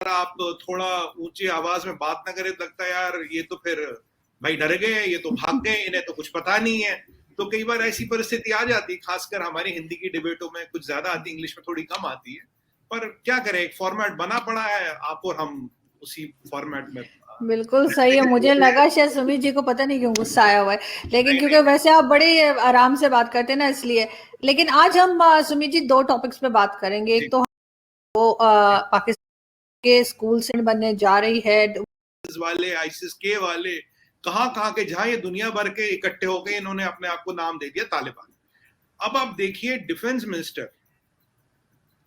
आप थोड़ा ऊंची आवाज में बात ना करें तो लगता है यार ये तो फिर भाई डर गए, ये तो भाग गए, इन्हें तो कुछ पता नहीं है। तो कई बार ऐसी परिस्थिति आ जाती, खासकर हमारी हिंदी की डिबेटों में कुछ ज्यादा आती, इंग्लिश में थोड़ी कम आती है। पर क्या करें, एक फॉर्मेट बना पड़ा है, आप और हम उसी फॉर्मेट में बिल्कुल सही है। मुझे लगा शायद सुमित जी को पता नहीं क्यों गुस्सा आया हुआ है, लेकिन नहीं क्योंकि नहीं वैसे आप बड़े आराम से बात करते हैं ना, इसलिए। लेकिन आज हम सुमित जी दो टॉपिक्स पे बात करेंगे। एक जी तो वो पाकिस्तान के स्कूल से बनने जा रही है वाले, आईसिस के वाले, कहाँ के, जहां ये दुनिया भर के इकट्ठे हो गए, इन्होंने अपने आप को नाम दे दिया तालिबान। अब आप देखिए, डिफेंस मिनिस्टर,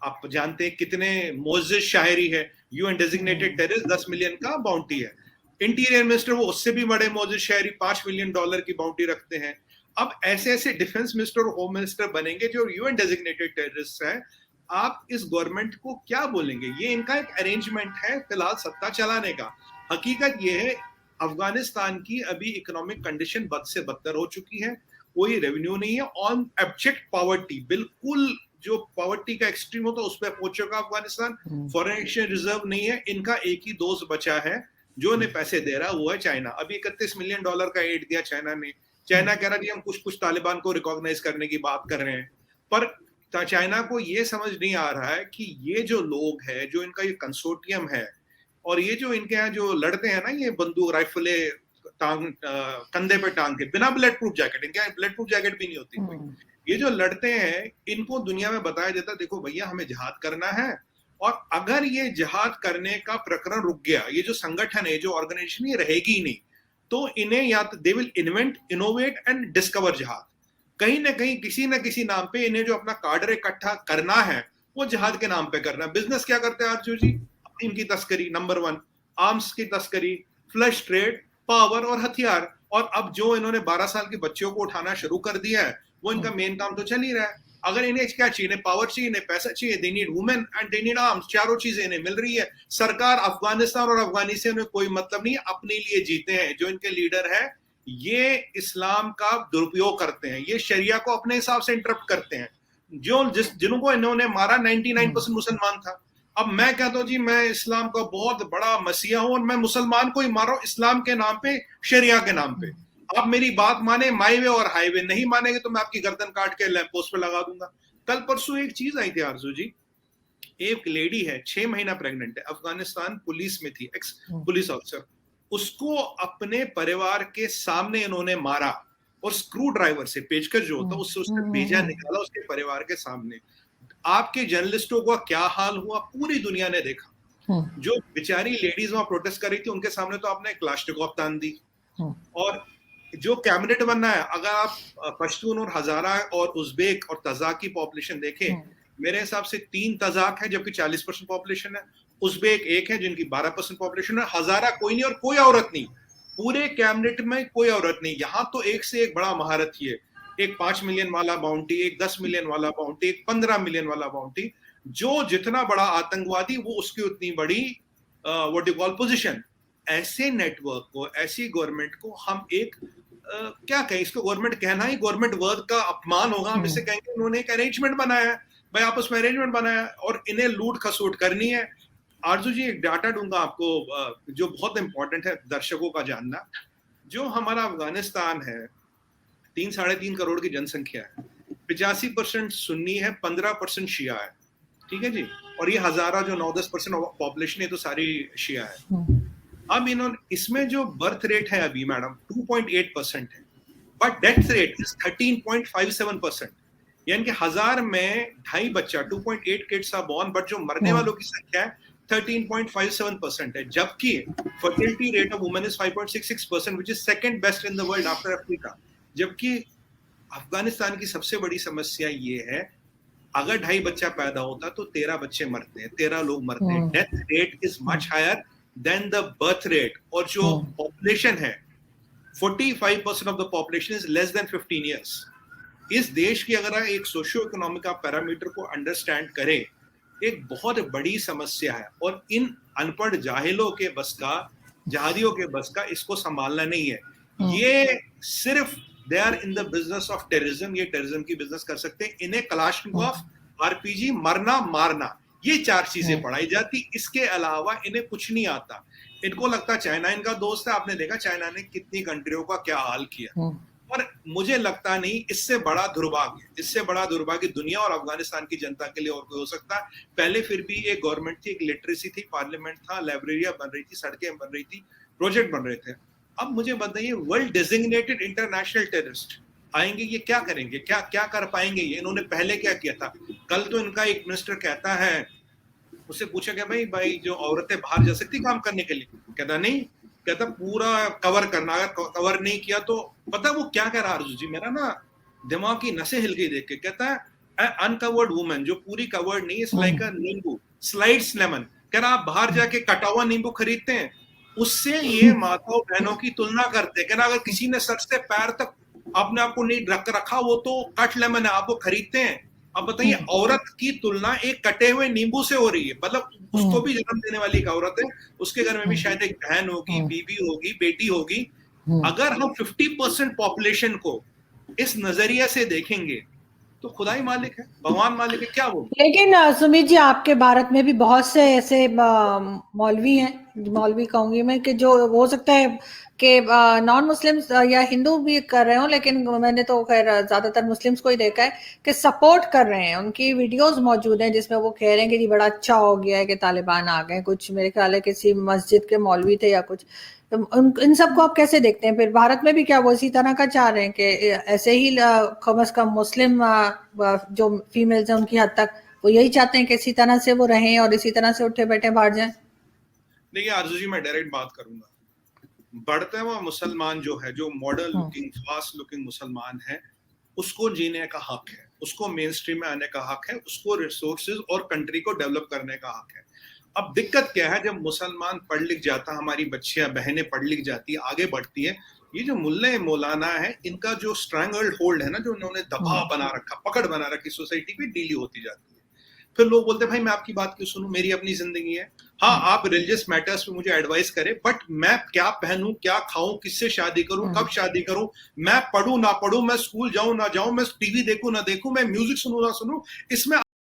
आप जानते हैं कितने मोजिज शायरी है, यूएन डेजिग्नेटेड टेररिस्ट, 10 मिलियन का बाउंटी है। इंटीरियर मिनिस्टर वो उससे भी बड़े मोजिज शायरी, $5 मिलियन की बाउंटी रखते हैं। अब ऐसे ऐसे डिफेंस मिनिस्टर और होम मिनिस्टर बनेंगे जो यूएन डेजिग्नेटेड टेररिस्ट है। आप इस गवर्नमेंट को क्या बोलेंगे? ये इनका एक अरेंजमेंट है फिलहाल सत्ता चलाने का। हकीकत ये है, अफगानिस्तान की अभी इकोनॉमिक कंडीशन बद से बदतर हो चुकी है। कोई रेवेन्यू नहीं है, ऑन एब्जेक्ट पॉवर्टी, बिल्कुल जो पॉवर्टी का एक्सट्रीम होता है उस पर पहुंच चुका अफगानिस्तान। फॉरेन एक्सचेंज रिजर्व नहीं है, इनका एक ही दोस्त बचा है जो इन्हें पैसे दे रहा है, वो है चाइना। अभी $31 मिलियन का एड दिया चाइना ने। चाइना कह रहा है हम कुछ कुछ तालिबान को रिकॉग्नाइज करने की बात कर रहे हैं, पर चाइना को ये समझ नहीं आ रहा है कि ये जो लोग हैं, जो इनका ये कंसोर्टियम है, और ये जो इनके यहाँ जो लड़ते हैं ना, ये बंदूक राइफले कंधे पे टांग के, बिना बुलेट प्रूफ जैकेट, इनके यहाँ बुलेट प्रूफ जैकेट भी नहीं होती कोई, ये जो लड़ते हैं, इनको दुनिया में बताया जाता है देखो भैया हमें जिहाद करना है, और अगर ये जिहाद करने का प्रकरण रुक गया, ये जो संगठन है, जो ऑर्गेनाइजेशन, ये रहेगी ही नहीं, तो इन्हें या तो they will invent, innovate and discover जिहाद। कहीं ना कहीं किसी ना किसी नाम पे इन्हें जो अपना काडर इकट्ठा करना है वो जिहाद के नाम पे करना है। बिजनेस क्या करते हैं आरजू जी? इनकी तस्करी नंबर 1, आर्म्स की तस्करी, फ्लश ट्रेड, पावर और हथियार। और अब जो इन्होंने 12 साल के बच्चों को उठाना शुरू कर दिया है, वो इनका मेन काम तो चल ही रहा है। अगर इन्हें क्या चाहिए? इन्हें पावर चाहिए, इन्हें पैसा चाहिए, they need women and they need arms. चारों चीजें इन्हें मिल रही है। सरकार अफगानिस्तान और अफगानी से उन्हें कोई मतलब नहीं, अपने लिए जीते हैं। जो इनके लीडर है, ये इस्लाम का दुरुपयोग करते हैं, ये शरिया को अपने हिसाब से इंटरप्ट करते हैं। जिनको इन्होंने मारा 99% मुसलमान था। अब मैं कहता हूं जी मैं इस्लाम का बहुत बड़ा मसीहा हूं, और मैं मुसलमान को ही मार रहा हूं इस्लाम के नाम पे, शरिया के नाम पे। आप मेरी बात माने, माई वे और हाईवे, नहीं मानेंगे तो मैं आपकी गर्दन काट के लैंप पोस्ट पे लगा दूंगा। कल परसों एक चीज आई थी आरजू जी, एक लेडी है 6 महीना प्रेग्नेंट है, अफगानिस्तान पुलिस में थी, एक्स पुलिस ऑफिसर, उसको अपने परिवार के सामने इन्होंने मारा, और स्क्रू ड्राइवर से, पेचकस जो होता है उससे उसने भेजा निकाला उसके परिवार के सामने। आपके जर्नलिस्टों का क्या हाल हुआ पूरी दुनिया ने देखा। जो बेचारी लेडीज वहां प्रोटेस्ट कर रही थी, उनके सामने तो आपने क्लाश्निकोव तान दी। और जो कैबिनेट बनना है, अगर आप पश्तून और हजारा और उज्बेक और तजाक की पॉपुलेशन देखें, मेरे हिसाब से 3 तजाक है जबकि 40% पॉपुलेशन है, उज्बेक एक है जिनकी 12% पॉपुलेशन है, हजारा कोई नहीं, और कोई औरत नहीं, पूरे कैबिनेट में कोई औरत नहीं। यहां तो एक से एक बड़ा महारथी है, एक 5 मिलियन वाला बाउंटी, एक 10 मिलियन वाला बाउंटी, एक 15 मिलियन वाला बाउंटी। जो जितना बड़ा आतंकवादी वो उसकी उतनी बड़ी व्हाट यू कॉल पोजीशन। ऐसे नेटवर्क को, ऐसी गवर्नमेंट को हम एक क्या कहें, इसको गवर्नमेंट कहना ही गवर्नमेंट वर्ड का अपमान होगा। हम इसे कहेंगे उन्होंने एक अरेंजमेंट बनाया है, भाई आपस में अरेंजमेंट बनाया है, और इन्हें लूट खसोट करनी है। आरजू जी एक डाटा दूंगा आपको जो बहुत इंपॉर्टेंट है दर्शकों का जानना। जो हमारा अफगानिस्तान है, 3-3.5 करोड़ की जनसंख्या है, 85% सुन्नी है, 15% शिया है, ठीक है जी। और ये हजारा जो 9-10% पॉपुलेशन है तो सारी शिया है। अब इन्होंने इसमें जो बर्थ रेट है अभी मैडम 2.8% है, बट डेथ रेट इज 13.57%, यानी कि 1000 में 2.5 बच्चा, 2.8 किड्स आर बोर्न, बट जो मरने वालों की संख्या है 13.57% है। जबकि fertility rate of women is 5.66%, which is second best in the world after Africa. जबकि अफगानिस्तान की सबसे बड़ी समस्या ये है, अगर 2.5 बच्चा पैदा होता तो 13 बच्चे मरते हैं, 13 लोग मरते हैं। Death rate is much higher than the birth rate. और जो पॉपुलेशन है, 45% of the population is less than 15 years. इस देश की अगर एक सोशियो इकोनॉमिक पैरामीटर को अंडरस्टैंड करें, एक बहुत बड़ी समस्या है, और इन अनपढ़ जाहिलों के बस का, जहादियों के बस का इसको संभालना नहीं है। ये सिर्फ they are in the business of terrorism, ये टेररिज्म की बिजनेस कर सकते हैं। इन्हें कलाशनिकोव, आरपीजी, मरना मारना, ये 4 चीजें पढ़ाई जाती, इसके अलावा इन्हें कुछ नहीं आता। इनको लगता चाइना इनका दोस्त है। आपने देखा चाइना ने कितनी कंट्रियों का क्या हाल किया। और मुझे लगता नहीं इससे बड़ा दुर्भाग्य दुनिया और अफगानिस्तान की जनता के लिए और कोई हो सकता है। पहले फिर भी एक गवर्नमेंट थी, एक लिटरेसी थी, पार्लियामेंट था, लाइब्रेरियां बन रही थी, सड़कें बन रही थी, प्रोजेक्ट बन रहे थे। अब मुझे बताइए वर्ल्ड डेजिग्नेटेड इंटरनेशनल टेररिस्ट आएंगे, ये क्या करेंगे? क्या क्या कर पाएंगे ये? इन्होंने पहले क्या किया था? कल तो इनका एक मिनिस्टर कहता है, उससे पूछा गया भाई जो औरतें बाहर जा सकती काम करने के लिए, कहता नहीं, कहता पूरा कवर करना, अगर कवर नहीं किया तो पता वो क्या कह रहा है अर्जुन जी, मेरा ना दिमाग की नसें हिल गई देख के। कहता है अनकवर्ड वुमन, जो पूरी कवर्ड नहीं है, लाइक अ नींबू, स्लाइड्स लेमन। कह रहा आप बाहर जाके कटा हुआ नींबू खरीदते हैं, उससे ये माताओं बहनों की तुलना करते हैं। कह रहा अगर किसी ने सर से पैर तक अपने आप को नहीं रखा, वो तो कट लेमन है, आप वो खरीदते हैं। अब बताइए औरत की तुलना एक कटे हुए नींबू से हो रही है। मतलब उसको भी जन्म देने वाली एक औरत है, उसके घर में भी शायद एक बहन होगी, बीबी होगी, बेटी होगी। अगर हम 50% पॉपुलेशन को इस नजरिए से देखेंगे तो खुदा ही मालिक है, भगवान मालिक है, क्या बोलूं। लेकिन सुमित जी, आपके भारत में भी बहुत से ऐसे मौलवी हैं, मौलवी कहूंगी मैं, कि जो हो सकता है कि नॉन मुस्लिम्स या हिंदू भी कर रहे हो, लेकिन मैंने तो खैर ज्यादातर मुस्लिम्स को ही देखा है कि सपोर्ट कर रहे हैं। उनकी वीडियोस मौजूद हैं जिसमें वो कह रहे हैं कि जी बड़ा अच्छा हो गया है कि तालिबान आ गए। कुछ मेरे ख्याल है किसी मस्जिद के मौलवी थे या कुछ। तो इन सबको आप कैसे देखते हैं? फिर भारत में भी क्या वो इसी तरह का चाह रहे हैं कि ऐसे ही कम अज कम मुस्लिम जो फीमेल्स हैं उनकी हद तक वो यही चाहते हैं कि इसी तरह से वो रहें और इसी तरह से उठे बैठे बाहर जाएं? देखिए आरजू जी, मैं डायरेक्ट बात करूंगा। बढ़ता हुआ मुसलमान जो है, जो मॉडर्न लुकिंग, फास्ट लुकिंग मुसलमान है, उसको जीने का हक है, उसको मेन स्ट्रीम में आने का हक है, उसको रिसोर्सेज और कंट्री को डेवलप करने का हक है। अब दिक्कत क्या है, जब मुसलमान पढ़ लिख जाता, हमारी बच्चियां बहनें पढ़ लिख जाती है, आगे बढ़ती है, ये जो मुल्ले मौलाना है, इनका जो स्ट्रैंगल्ड होल्ड है ना, जो उन्होंने दबाव बना रखा, पकड़ बना रखी सोसाइटी पे, डीली होती जाती है। फिर लोग बोलते हैं भाई मैं आपकी बात क्यों सुनूं, मेरी अपनी जिंदगी है। हाँ, आप रिलीजियस मैटर्स पे मुझे एडवाइस करें, बट मैं क्या पहनूं, क्या खाऊं, किससे शादी करूं, कब शादी करूं, मैं पढ़ूं ना पढ़ूं, मैं स्कूल जाऊं ना जाऊं, मैं टीवी देखूं ना देखूं, मैं म्यूजिक सुनूं ना सुनूं, इसमें